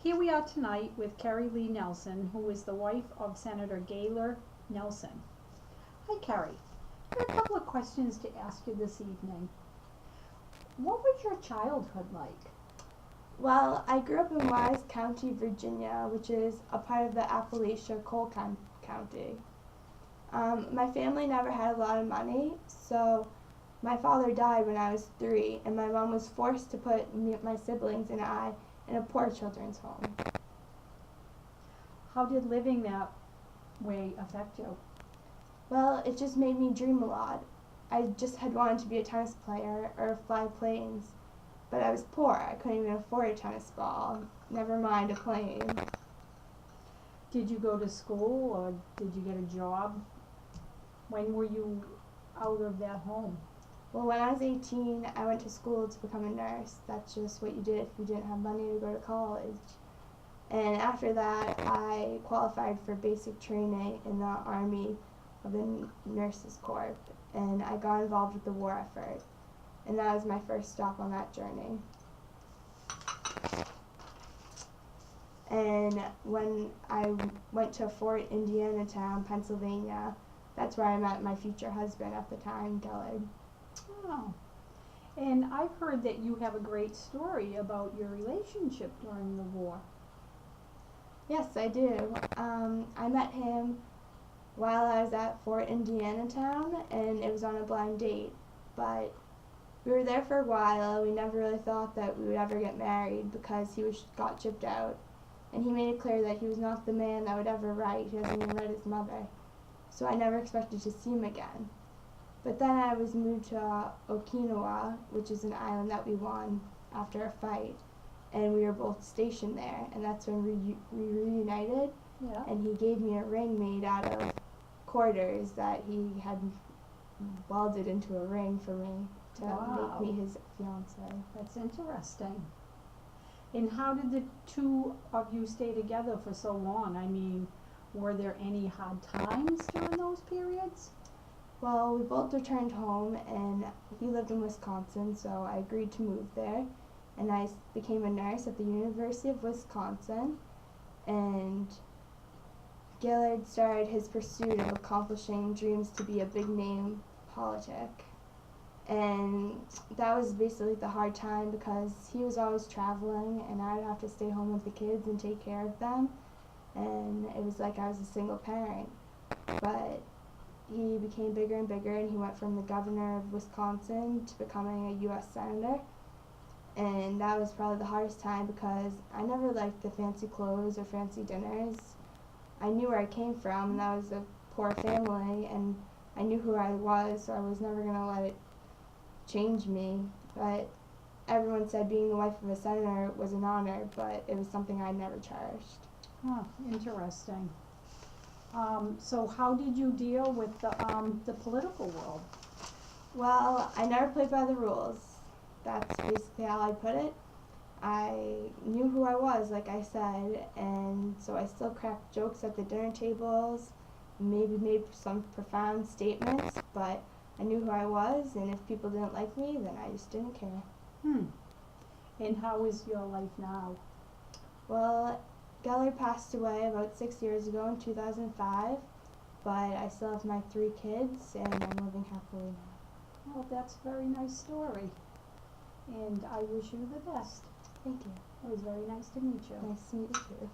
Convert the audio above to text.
Here we are tonight with Carrie Lee Nelson, who is the wife of Senator Gaylor Nelson. Hi, Carrie. I have a couple of questions to ask you this evening. What was your childhood like? Well, I grew up in Wise County, Virginia, which is a part of the Appalachia County. My family never had a lot of money, so my father died when I was 3, and my mom was forced to put my siblings and I in a poor children's home. How did living that way affect you? Well, it just made me dream a lot. I just had wanted to be a tennis player or fly planes, but I was poor. I couldn't even afford a tennis ball, never mind a plane. Did you go to school or did you get a job? When were you out of that home? Well, when I was 18, I went to school to become a nurse. That's just what you did if you didn't have money to go to college. And after that, I qualified for basic training in the Army of the Nurses Corps, and I got involved with the war effort. And that was my first stop on that journey. And when I went to Fort Indianatown, Pennsylvania, that's where I met my future husband at the time, Gellard. Oh. And I've heard that you have a great story about your relationship during the war. Yes, I do. I met him while I was at Fort Indianatown, and it was on a blind date. But we were there for a while. We never really thought that we would ever get married because got shipped out. And he made it clear that he was not the man that would ever write. He hasn't even read his mother. So I never expected to see him again. But then I was moved to Okinawa, which is an island that we won after a fight. And we were both stationed there. And that's when we reunited. Yeah. And he gave me a ring made out of quarters that he had welded into a ring for me to Wow. make me his fiancée. That's interesting. And how did the two of you stay together for so long? I mean, were there any hard times during those periods? Well, we both returned home, and he lived in Wisconsin, so I agreed to move there. And I became a nurse at the University of Wisconsin. And Gillard started his pursuit of accomplishing dreams to be a big name politic. And that was basically the hard time because he was always traveling and I would have to stay home with the kids and take care of them. And it was like I was a single parent. But he became bigger and bigger, and he went from the governor of Wisconsin to becoming a U.S. senator. And that was probably the hardest time because I never liked the fancy clothes or fancy dinners. I knew where I came from, and that was a poor family, and I knew who I was, so I was never going to let it change me. But everyone said being the wife of a senator was an honor, but it was something I never cherished. Oh, interesting. So how did you deal with the political world? Well, I never played by the rules. That's basically how I put it. I knew who I was, like I said, and so I still cracked jokes at the dinner tables, maybe made some profound statements, but I knew who I was, and if people didn't like me, then I just didn't care. And how is your life now? Well, Geller passed away about 6 years ago in 2005, but I still have my 3 kids, and I'm living happily now. Well, that's a very nice story. And I wish you the best. Thank you. It was very nice to meet you. Nice to meet you too.